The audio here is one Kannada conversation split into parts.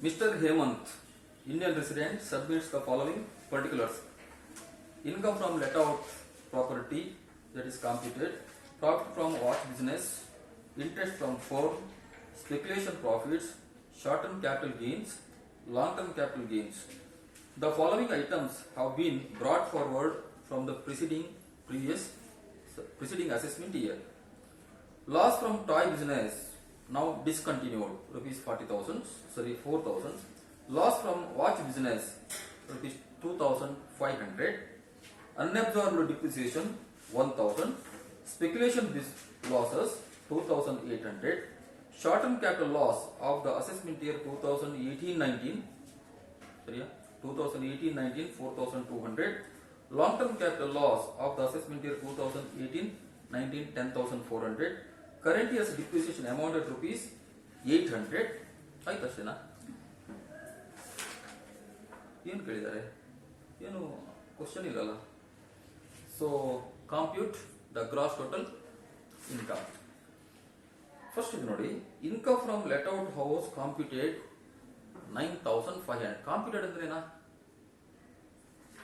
Mr. Hemant, Indian resident, submits the following particulars. Income from let out property, that is computed, profit from watch business, interest from firm, speculation profits, short-term capital gains, long-term capital gains. The following items have been brought forward from the preceding assessment year. Loss from toy business, now discontinued, rupees 4,000. Loss from watch business, rupees 2,500. Unabsorbed depreciation, 1,000. Speculation losses, 2,800. Short-term capital loss of the assessment year 2018-19, 4,200. Long-term capital loss of the assessment year 2018-19, 10,400. Current year's depreciation amounted rupees 800. ಆಯ್ತು ಅಷ್ಟೇನಾ? ಏನು ಕೇಳಿದ್ದಾರೆ? ಏನು ಕ್ವಶನ್ ಇಲ್ಲಲ್ಲ. So compute the gross total income. First ಇದು ನೋಡಿ, income from let out house computed 9,500. Computed ಅಂದ್ರೆ ಏನಾ?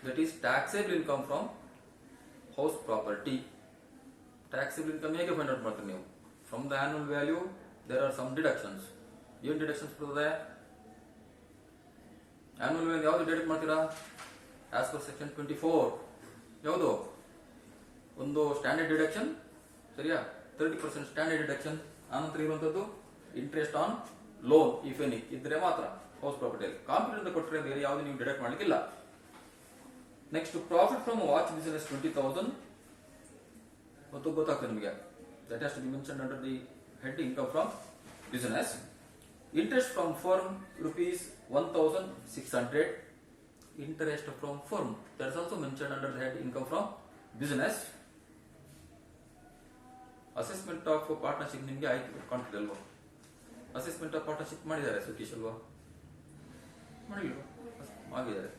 That is taxable income from house property. Taxable income ಹೇಗೆ ಫೈಂಡ್ ಔಟ್ ಮಾಡ್ತೀರಿ ನೀವು? From the annual value there are some deductions. ಏನು ಡಿಡಕ್ಷನ್ಸ್ ಬರ್ತದೆ? ಆನ್ಯುವಲ್ ವ್ಯಾಲ್ಯೂ ಯಾವ್ದು ಡಿಡಕ್ಟ್ ಮಾಡ್ತೀರಾ? ಆಸ್ ಪರ್ ಸೆಕ್ಷನ್ 24 ಯಾವುದು? ಒಂದು ಸ್ಟ್ಯಾಂಡರ್ಡ್ ಡಿಡಕ್ಷನ್, ಸರಿಯಾ? 30% ಸ್ಟ್ಯಾಂಡರ್ಡ್ ಡಿಡಕ್ಷನ್. ಆನಂತರ ಇರುವಂತದ್ದು interest on loan if any ಇದ್ರೆ ಮಾತ್ರ ಹೌಸ್ ಪ್ರಾಪರ್ಟಿಯಲ್ಲಿ. ಕಾಂಪ್ಯೂಟರ್ ಅಂತ ಕೊಟ್ಟರೆ ಬೇರೆ ಯಾವ್ದು ನೀವು ಡಿಡಕ್ಟ್ ಮಾಡ್ಲಿಕ್ಕಿಲ್ಲ. Next profit from watch business 20,000 ಮತ್ತು ಗೊತ್ತಾಗ್ತದೆ ನಿಮಗೆ. That has to be mentioned under the head income from business. Interest from firm rupees 1,600. Interest from firm, that is also mentioned under the head income from business. Assessment of partnership ನಿಮಗೆ ಆಯ್ತು ಕಾಣ್ತಿದೆ ಅಲ್ವಾ? ಅಸೆಸ್ಮೆಂಟ್ ಆಫ್ ಪಾರ್ಟ್ನರ್ಶಿಪ್ ಮಾಡಿದ್ದಾರೆ ಸುಖೇಶ್ ಅಲ್ವಾ? ಮಾಡಿಲ್ವಾ? ಆಗಿದ್ದಾರೆ.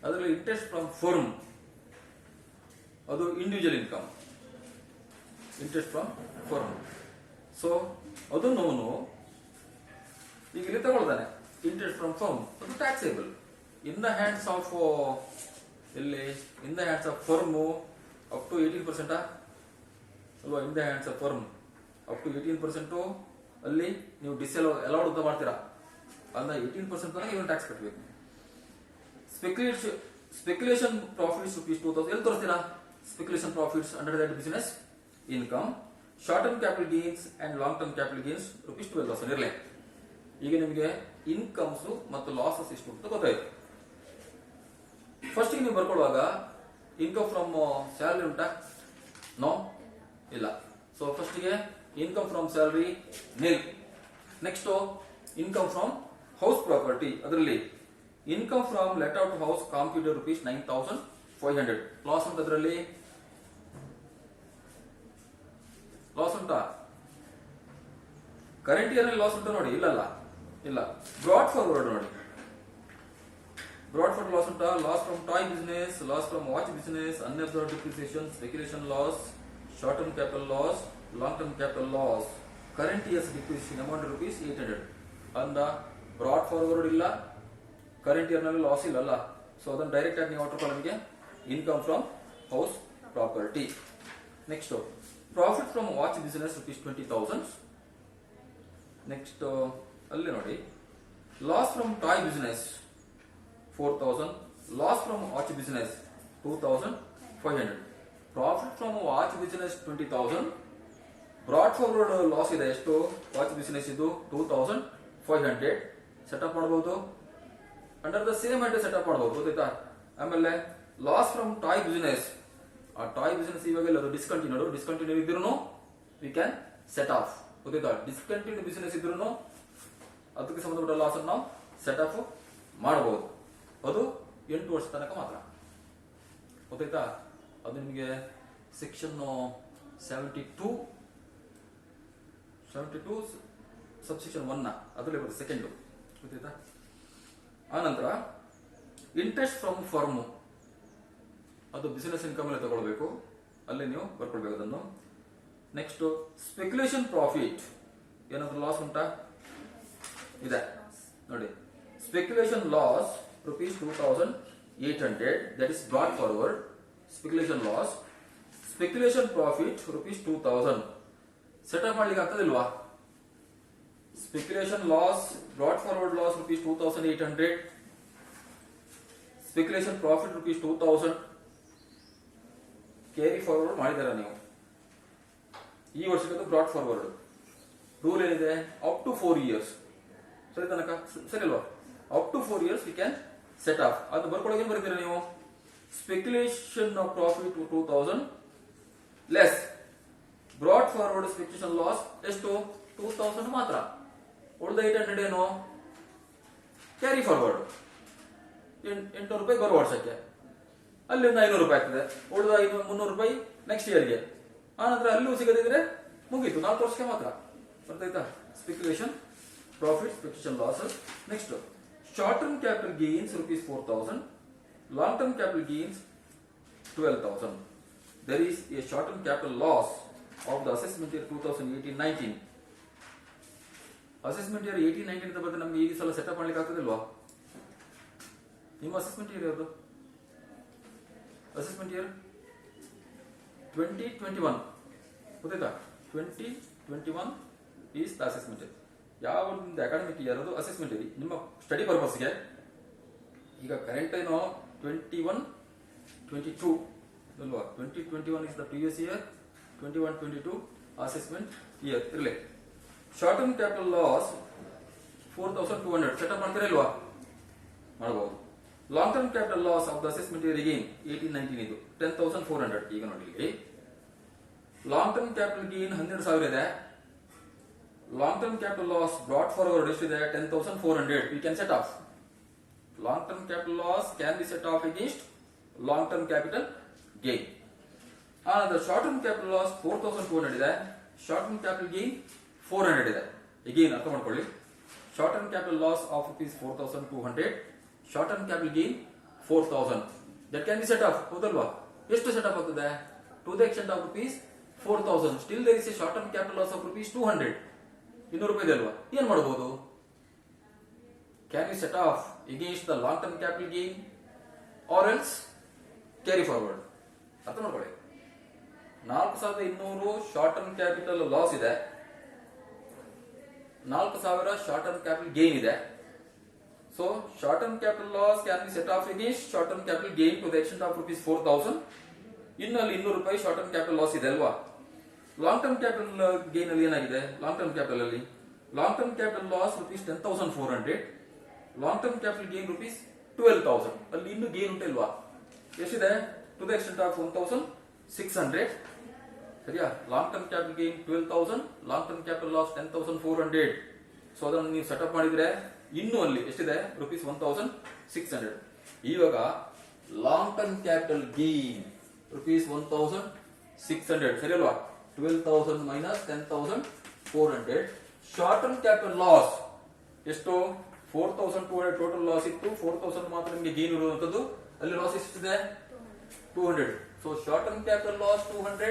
ಅದರಲ್ಲಿ ಇಂಟ್ರೆಸ್ಟ್ ಫ್ರಮ್ ಫರ್ಮ್ ಅದು individual income. Interest from firm, so ಅದನ್ನು ಅವನು ಈಗ ಇಲ್ಲಿ ತಗೊಳ್ತಾನೆ. ಇಂಟ್ರೆಸ್ಟ್ ಫ್ರಮ್ ಫರ್ಮ್ ಅದು taxable in the hands of ಎಲ್ಲಿ? In the hands of firm up to 18% ಅಲ್ವಾ? In the hands of firm up to 18% ಅಲ್ಲಿ ನೀವು ಅಲೌಡ್ ಅಂತ ಮಾಡ್ತೀರಾ. ಅಂದ್ರೆ 18% ತನಕ ನೀವು ಟ್ಯಾಕ್ಸ್ ಕಟ್ಟಬೇಕು. ಸ್ಪೆಕ್ಯುಲೇಷನ್ ಪ್ರಾಫಿಟ್ಸ್ rupees 2,000 ಎಲ್ಲಿ ತೋರಿಸ್ತೀರಾ? Speculation profits under that business income. Short term capital gains and long term capital gains rupees 12,000 ಇರಲಿ. ಈಗ ನಿಮಗೆ ಇನ್ಕಮ್ಸ್ ಮತ್ತು ಲಾಸಸ್ ಎಷ್ಟು ಅಂತ ಗೊತ್ತಾಯ್ತು. ಫಸ್ಟ್ ನೀವು ಬರ್ಕೊಳ್ಳುವಾಗ ಇನ್ಕಮ್ ಫ್ರಮ್ ಸ್ಯಾಲರಿ ಉಂಟಾ? ನೋ, ಇಲ್ಲ. ಸೊ ಫಸ್ಟ್ ಗೆ income from salary nil. Next income from house property, ಅದರಲ್ಲಿ income from let out house computer rupees 9,500. Loss ಉಂಟು, ಅದರಲ್ಲಿ ಲಾಸ್ ಉಂಟಾ? ಕರೆಂಟ್ ಇಯರ್ ನಲ್ಲಿ ಲಾಸ್ ಉಂಟು ನೋಡಿ? ಇಲ್ಲಲ್ಲ, ಇಲ್ಲ. ಬ್ರಾಡ್ ಫಾರ್ವರ್ಡ್ ನೋಡಿ, ಬ್ರಾಡ್ ಫಾರ್ವರ್ಡ್ ಲಾಸ್ ಉಂಟಾ? Loss from toy business, loss from watch business, unabsorbed depreciation, speculation loss, short term capital loss, long term capital loss. Current years depreciation amount rupees 800. ಅಂದ ಬ್ರಾಡ್ ಫಾರ್ವರ್ಡ್ ಇಲ್ಲ, ಕರೆಂಟ್ ಇಯರ್ ನಲ್ಲಿ ಲಾಸ್ ಇಲ್ಲ ಅಲ್ಲ. ಸೊ ಅದನ್ನು ಡೈರೆಕ್ಟ್ ಆಗಿ ನೀವು ನಿಮಗೆ income from house property. Next profit from watch business rupees 20,000. Next ಅಲ್ಲಿ ನೋಡಿ, loss from toy business 4,000. Loss from watch business 2,500. Profit from watch business 20,000. Broad forward loss ಇದೆ ಎಷ್ಟು? ವಾಚ್ ಬಿಸಿನೆಸ್ ಇದು 2,500. ಸೆಟಪ್ ಮಾಡಬಹುದು, under the same head setup ಮಾಡಬಹುದು, ಗೊತ್ತಾಯ್ತಾ? ಆಮೇಲೆ ಲಾಸ್ ಫ್ರಮ್ ಟಾಯ್ ಬಿಸಿನೆಸ್, ಆ ಟಾಯ್ ಬಿಸಿನೆಸ್ ಇವಾಗ ಅದು ಡಿಸ್ಕಂಟಿನ್ಯೂ ಇದ್ರೂ ವಿ ಕ್ಯಾನ್ ಸೆಟ್ ಆಫ್, ಗೊತ್ತಾಯ್ತಾ? ಡಿಸ್ಕಂಟಿನ್ಯೂ ಬಿಸಿನೆಸ್ ಇದ್ರೂ ಅದಕ್ಕೆ ಸಂಬಂಧಪಟ್ಟ ಲಾಸ್ ಅನ್ನು ನಾವು ಸೆಟ್ ಆಫ್ ಮಾಡಬಹುದು. ಅದು 8 ವರ್ಷ ತನಕ ಮಾತ್ರ, ಗೊತ್ತಾಯ್ತಾ? ಅದು ನಿಮಗೆ ಸೆಕ್ಷನ್ 72 ಸಬ್ಸೆಕ್ಷನ್ 1 ಅದರಲ್ಲಿ ಬರುತ್ತೆ, ಸೆಕೆಂಡ್, ಗೊತ್ತಾಯ್ತಾ? ಆನಂತರ ಇಂಟ್ರೆಸ್ಟ್ ಫ್ರಮ್ ಫರ್ಮ್, ಅದು ಬಿಸಿನೆಸ್ ಇನ್ಕಮ್ ಅಲ್ಲಿ ತಗೊಳ್ಬೇಕು, ಅಲ್ಲಿ ನೀವು ಬರ್ಕೊಳ್ಬೇಕು ಅದನ್ನು. ನೆಕ್ಸ್ಟ್ ಸ್ಪೆಕ್ಯುಲೇಷನ್ ಪ್ರಾಫಿಟ್, ಏನಾದ್ರು ಲಾಸ್ ಉಂಟಾ? ಇದೆ ನೋಡಿ, Speculation loss rupees 2,800, that is brought forward. Speculation loss. Speculation profit rupees 2,000. Setup ಮಾಡಲಿಕ್ಕೆ ಆಗ್ತದಿಲ್ವಾ? Speculation loss, brought forward loss rupees 2,800. Speculation profit rupees 2,000. Carry forward ಮಾಡಿದಾರ ನೀವು. ಈ ವರ್ಷಕ್ಕೆ ಬ್ರಾಟ್ ಫಾರ್ವರ್ಡ್ ರೂಲ್ ಏನಿದೆ ಅಪ್ ಟು 4 years. ಸರಿ ತನಕ ಸರಿ ಅಲ್ವಾ? Up to 4 years we can set off. ಅದು ಬರ್ಕೊಳಗೆ ಏನು ಬರ್ತೀರಾ ನೀವು? Speculation of profit 2,000 less brought forward speculation loss ಎಷ್ಟು? 2,000 ಮಾತ್ರ. ಉಳಿದ 800 ಏನು? ಕ್ಯಾರಿ ಫಾರ್ವರ್ಡ್ 800 ರೂಪಾಯಿ ಬರುವ ವರ್ಷಕ್ಕೆ, ಅಲ್ಲಿಂದ 500 ರೂಪಾಯಿ ಆಗ್ತದೆ. ಉಳಿದ 300 ರೂಪಾಯಿ ನೆಕ್ಸ್ಟ್ ಇಯರ್ಗೆ. ಆನಂತರ ಅಲ್ಲೂ ಸಿಗದಿದ್ರೆ ಮುಗೀತು, 4 ವರ್ಷಕ್ಕೆ ಮಾತ್ರ. ಬರ್ತಾಯ್ತಾ? Speculation profit, speculation losses. Next short term capital gains rupees 4,000, long term capital gains 12,000. there is a short term capital loss of the assessment year 2018-19. Assessment year 18-19 ಅಂತ ಬಂದ್ರೆ ನಮ್ಗೆ ಈ ಸಲ ಸೆಟಪ್ ಮಾಡ್ಲಿಕ್ಕೆ ಆಗ್ತದಿಲ್ವಾ? ನಿಮ್ಮ ಅಸೆಸ್ಮೆಂಟ್ ಇಯರ್ ಯಾವುದು? ಅಸೆಸ್ಮೆಂಟ್ ಇಯರ್ 2021 ಗೊತ್ತಾಯ್ತಾ? 2021 ಈಸ್ ದ ಅಸೆಸ್ಮೆಂಟ್ ಇಯರ್. ಯಾವ ಅಕಾಡೆಮಿಕ್ ಇಯರ್ ಅದು ಅಸೆಸ್ಮೆಂಟ್ ಇಯರ್ ನಿಮ್ಮ ಸ್ಟಡಿ ಪರ್ಪಸ್ಗೆ. ಈಗ ಕರೆಂಟ್ ಏನೋ 21-22 ಅಲ್ವಾ? 2021 is the previous year, 21-22 assessment year ಇರಲಿ. Short term capital loss 4,200 setup ಮಾಡ್ತೀರಾ ಇಲ್ವಾ? ಮಾಡಬಹುದು. Long term capital loss of the assessment year again 18-19 ಇದು 10,400. ಈಗ ನೋಡಿ ಇಲ್ಲಿ ಲಾಂಗ್ ಟರ್ಮ್ ಕ್ಯಾಪಿಟಲ್ ಗೇನ್ 12,000 ಇದೆ. Long term capital loss brought forward ಎಷ್ಟಿದೆ? 10,400. V can set of. Long term capital loss can be set off against long term capital gain. ಆನಂತರ ಶಾರ್ಟ್ ಟರ್ಮ್ ಕ್ಯಾಪಿಟಲ್ ಲಾಸ್ 4,200 ಇದೆ. ಶಾರ್ಟ್ ಟರ್ಮ್ ಕ್ಯಾಪಿಟಲ್ ಗೇನ್ 400 ಇದೆ. ಅಗೇನ್ ಅರ್ಥ ಮಾಡ್ಕೊಳ್ಳಿ. Short term capital loss of rupees 4,200, short term capital gain 4,000. That can be set off. ಹೌದಲ್ವಾ? ಎಷ್ಟು ಸೆಟ್ ಆಫ್ ಆಗ್ತದೆ? To the extent of rupees 4,000. Still there is a short term capital loss of rupees 200. 200 ರೂಪಾಯಿ ಇದೆ ಅಲ್ವಾ? ಏನ್ ಮಾಡಬಹುದು? Can be set off against the long term capital gain or else carry forward. ಅರ್ಥ ಮಾಡ್ಕೊಳ್ಳಿ. 4,200 ಶಾರ್ಟ್ ಟರ್ಮ್ ಕ್ಯಾಪಿಟಲ್ ಲಾಸ್ ಇದೆ, 4,000 ಶಾರ್ಟ್ ಟರ್ಮ್ ಕ್ಯಾಪಿಟಲ್ ಗೇನ್ ಇದೆ. So short term capital loss can be set off against short term capital gain to the extent of rupees 4,000. ಇನ್ನಲ್ಲಿ 200 ರೂಪಾಯಿ ಶಾರ್ಟ್ ಟರ್ಮ್ ಕ್ಯಾಪಿಟಲ್ ಲಾಸ್ ಇದೆ ಅಲ್ವಾ? ಲಾಂಗ್ ಟರ್ಮ್ ಕ್ಯಾಪಿಟಲ್ ಗೇನ್ ಅಲ್ಲಿ ಏನಾಗಿದೆ? ಲಾಂಗ್ ಟರ್ಮ್ ಕ್ಯಾಪಿಟಲ್ ಅಲ್ಲಿ long term capital loss rupees 10,400, long term capital gain rupees 12,000. ಅಲ್ಲಿ ಇನ್ನು ಗೇನ್ ಉಂಟಿಲ್ವಾ? ಎಷ್ಟಿದೆ? To the extent of 1,600. ಸರಿಯಾ? Long term capital gain 12,000, long term capital loss 10,400. So ಅದನ್ನು ನೀವು ಸೆಟಪ್ ಮಾಡಿದ್ರೆ ಇನ್ನು ಅಲ್ಲಿ ಎಷ್ಟಿದೆ? rupees 1,600. ಇವಾಗ long term capital gain rupees 1,600 ಸರಿ ಅಲ್ವಾ? 12,000 minus 10,400. Short term capital loss ಎಷ್ಟು? 4,200 ಟೋಟಲ್ ಲಾಸ್ ಇತ್ತು. 4,000 ಮಾತ್ರ ನಿಮಗೆ ಗೇನ್ ಇರುವಂತದ್ದು. ಅಲ್ಲಿ ಲಾಸ್ ಎಷ್ಟಿದೆ? 200. So short term capital loss 200,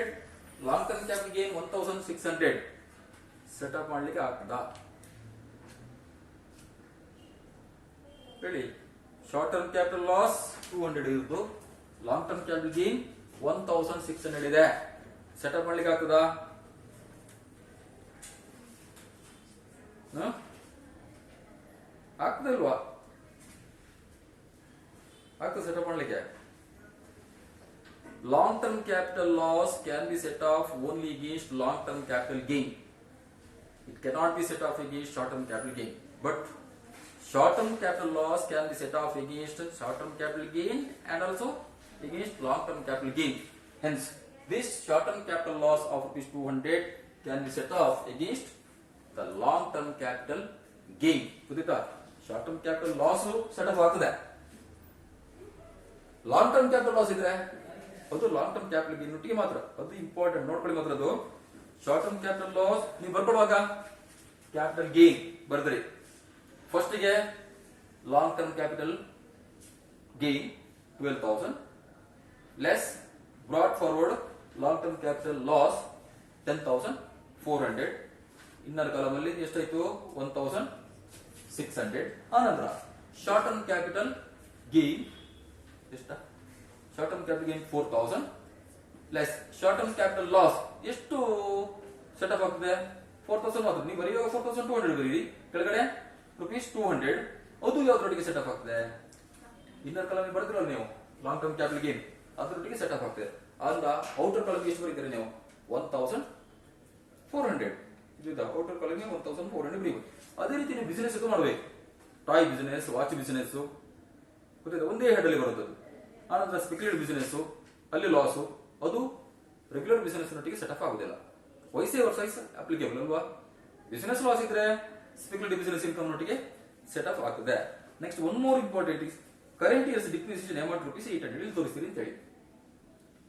long term capital gain 1,600. Setup ಮಾಡ್ಲಿಕ್ಕೆ ಆಗ್ತದಾ ಹೇಳಿ? ಶಾರ್ಟ್ ಟರ್ಮ್ ಕ್ಯಾಪಿಟಲ್ ಲಾಸ್ 200 ಇರುವುದು, ಲಾಂಗ್ ಟರ್ಮ್ ಕ್ಯಾಪಿಟಲ್ ಗೇನ್ 1,600 ಇದೆ. ಸೆಟಪ್ ಮಾಡ್ಲಿಕ್ಕೆ ಆಗ್ತದಾ? ಆಗ್ತದಲ್ವಾ? ಆಗ್ತದೆ ಸೆಟಪ್ ಮಾಡ್ಲಿಕ್ಕೆ. Long term capital loss can be set off only against long term capital gain. It cannot be set off against short term capital gain. But short term capital loss can be set off against short term capital gain and also against long term capital gain. Hence, this short term capital loss of rupees 200 can be set off against the long term capital gain. Pudita, short term capital loss set off ಆಗ್ತದೆ. Long term capital loss ಇದ್ರೆ ಅದು ಲಾಂಗ್ ಟರ್ಮ್ ಕ್ಯಾಪಿಟಲ್ ಗೇನ್ ಒಟ್ಟಿಗೆ ಮಾತ್ರ. ಅದು ಇಂಪಾರ್ಟೆಂಟ್ ನೋಡ್ಕೊಳ್ಳಿ ಮಾತ್ರ. ಅದು ಶಾರ್ಟ್ ಟರ್ಮ್ ಕ್ಯಾಪಿಟಲ್ ಲಾಸ್ ನೀವು ಬರ್ಕೊಡುವಾಗ ಕ್ಯಾಪಿಟಲ್ ಗೇನ್ ಬರ್ದ್ರಿ. ಫಸ್ಟ್ ಗೆ long term capital gain 12,000 less brought forward long term capital loss 10,400. Inner column ಅಲ್ಲಿ ಎಷ್ಟಾಯ್ತು? 1,600. ಆನಂತರ ಶಾರ್ಟ್ ಟರ್ಮ್ ಕ್ಯಾಪಿಟಲ್ ಗೇನ್ ಎಷ್ಟ short term capital gain 4000 less short term capital loss ಎಷ್ಟು ಸೆಟಪ್ ಆಗ್ತದೆ 4000 ಮಾತ್ರ ನೀವು ಬರೆಯುವಾಗ 4200 ಬರೀರಿ ಕೆಳಗಡೆ ₹200 ಅದು ಯಾವ್ದ್ರೊಟ್ಟಿಗೆ ಸೆಟಪ್ ಆಗ್ತದೆ ಇನ್ನರ್ ಕಾಲಮ್ ಬರ್ತಿರಲ್ಲ ನೀವು ಲಾಂಗ್ ಟರ್ಮ್ ಕ್ಯಾಪಿಟಲ್ ಗೇನ್ ಅದರೊಟ್ಟಿಗೆ ಸೆಟಪ್ ಆಗ್ತದೆ ಆದ್ರಿಂದ ಔಟರ್ ಕಾಲಮ್ ಎಷ್ಟು ಬರೀತೀರಿ ನೀವು 1400 ಇದು ಔಟರ್ ಕಾಲಮ್ 1400 ಬರೀಬೇಕು ಅದೇ ರೀತಿ ನೀವು ಬಿಸಿನೆಸ್ ಮಾಡಬೇಕು ಟಾಯ್ ಬಿಸಿನೆಸ್ ವಾಚ್ ಬಿಸಿನೆಸ್ ಗೊತ್ತಾಯ್ತಾ ಒಂದೇ ಹೆಡ್ ಅಲ್ಲಿ ಬರುತ್ತೆ ಆನಂತರ ಸ್ಪೆಕ್ಯುಲೇಟಿವ್ ಬಿಸಿನೆಸ್ ಅಲ್ಲಿ ಲಾಸ್ ಅದು ರೆಗ್ಯುಲರ್ ಬಿಸಿನೆಸ್ ನೊಟ್ಟಿಗೆ ಸೆಟಪ್ ಆಗುದಿಲ್ಲ ವೈಸೇ ವರ್ಸೈಸ್ ಅಪ್ಲಿಕೇಬಲ್ ಅಲ್ವಾ ಬಿಸಿನೆಸ್ ಲಾಸ್ ಇದ್ರೆ ಸ್ಪೆಕ್ಯುಲೇಟಿವ್ ಬಿಸಿನೆಸ್ ಇನ್ಕಮ್ ನೊಟ್ಟಿಗೆ ಸೆಟಪ್ ಆಗ್ತದೆ next one more important is current years depreciation amount ₹800 ಇಲ್ಲಿ ತೋರಿಸ್ತೀರಿ ಅಂತ ಹೇಳಿ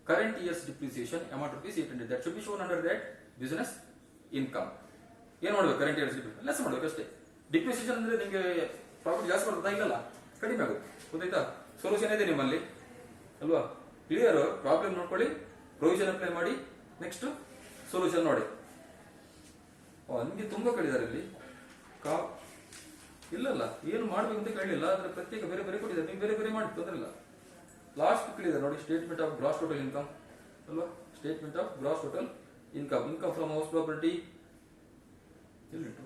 current years depreciation amount ₹800 that should be shown under that business income ಏನ್ ಮಾಡ್ಬೇಕು ಕರೆಂಟ್ ಇಯರ್ಸ್ ಲೆಸ್ ಮಾಡ್ಬೇಕು ಅಷ್ಟೇ ಡಿಪ್ರಿಸಿಯೇಷನ್ ಅಂದ್ರೆ ನಿಮಗೆ ಪ್ರಾಫಿಟ್ ಜಾಸ್ತಿ ಬರ್ತದಾ ಇಲ್ಲಲ್ಲ ಕಡಿಮೆ ಆಗುತ್ತೆ ಗೊತ್ತಾಯ್ತಾ ಸೊಲ್ಯೂಷನ್ ಇದೆ ನಿಮ್ಮಲ್ಲಿ ಅಲ್ವಾ ಕ್ಲಿಯರ್ ಪ್ರಾಬ್ಲಮ್ ನೋಡ್ಕೊಳ್ಳಿ ಪ್ರೊವಿಷನ್ ಅಪ್ಲೈ ಮಾಡಿ ನೆಕ್ಸ್ಟ್ ಸೊಲ್ಯೂಷನ್ ನೋಡಿ ನಿಮಗೆ ತುಂಬಾ ಕಳಿದಾರೆ ಇಲ್ಲಿ ಇಲ್ಲಲ್ಲ ಏನು ಮಾಡ್ಬೇಕು ಅಂತ ಕೇಳಲಿಲ್ಲ ಆದ್ರೆ ಪ್ರತ್ಯೇಕ ಬೇರೆ ಬೇರೆ ಕೊಟ್ಟಿದ್ದಾರೆ ನೀವು ಬೇರೆ ಬೇರೆ ಮಾಡಿ ತೊಂದ್ರೆ ಇಲ್ಲ ಲಾಸ್ಟ್ ಕೇಳಿದ್ದಾರೆ ನೋಡಿ statement of gross total income ಅಲ್ವಾ statement of gross total income income from house property ಎಲ್ಲಿಟ್ಟು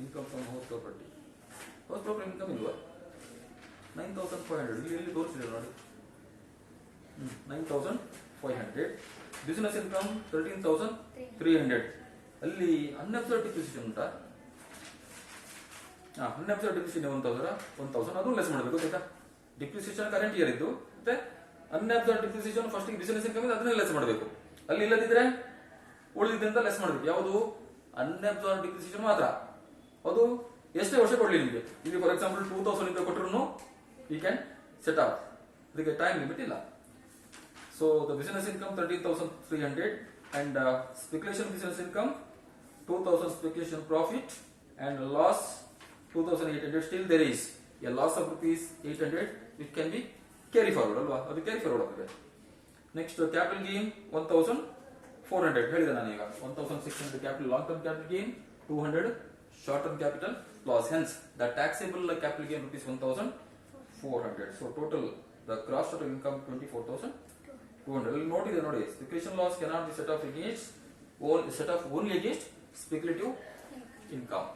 income from house property income ಇಲ್ವಾ 9500 ಇಲ್ಲಿ ತೋರಿಸಿದೆ ನೋಡಿ 9500 ಬಿಸಿನೆಸ್ ಇನ್ಕಮ್ 13300 ಅಲ್ಲಿ ಅನ್ಅಬ್ಸರ್ವ್ಡ್ ಡಿಪ್ರಿಸಿಯೇಷನ್ ಉಂಟಾ ಅನ್ಅಬ್ಸರ್ವ್ಡ್ ಡಿಪ್ರಿಸಿಯೇಷನ್ 1000 ಅದು ಲೆಸ್ ಮಾಡಬೇಕು ಗೊತ್ತಾ ಡಿಪ್ರಿಸಿಯೇಷನ್ ಕರೆಂಟ್ ಇಯರ್ ಇದ್ದು ಮತ್ತೆ ಅನ್ಅಬ್ಸರ್ವ್ಡ್ ಡಿಪ್ರಿಸಿಯೇಷನ್ ಫಸ್ಟ್ ಬಿಸಿನೆಸ್ ಇನ್ಕಮ್ ಅದನ್ನ ಲೆಸ್ ಮಾಡಬೇಕು ಅಲ್ಲಿ ಇಲ್ಲದಿದ್ರೆ ಉಳಿದಿದ್ದಂತ ಲೆಸ್ ಮಾಡಬೇಕು ಯಾವುದು ಅನ್ಅಬ್ಸರ್ವ್ಡ್ ಡಿಪ್ರಿಸಿಯೇಷನ್ ಮಾತ್ರ ಅದು ಎಷ್ಟೇ ವರ್ಷ ಕೊಡ್ಲಿ ನಿಮಗೆ ಇಲ್ಲಿ ಫಾರ್ ಎಕ್ಸಾಂಪಲ್ 2000 ರೂಪಾಯಿ ಕೊಟ್ಟರು ಯು ಕ್ಯಾನ್ ಸೆಟ್ ಅಪ್ ಇದಕ್ಕೆ ಟೈಮ್ ಲಿಮಿಟ್ ಇಲ್ಲ so the business income 13300 and speculation business income 2000 speculation profit and loss 2800 still there is a loss of ₹800 which can be carry forward ಅಲ್ವಾ ಅದು ಕ್ಯಾರಿ ಫಾರ್ವರ್ಡ್ ಆಗ್ತದೆ ನೆಕ್ಸ್ಟ್ ಕ್ಯಾಪಿಟಲ್ ಗೇನ್ 1400 ಹೇಳಿದೆ ನಾನೀಗ 1600 capital long term capital gain 200 short term capital loss hence the taxable capital gain ₹1400 so total the gross total income 24200 notice ನೋಡಿ speculation loss cannot be set off against set off only against speculative income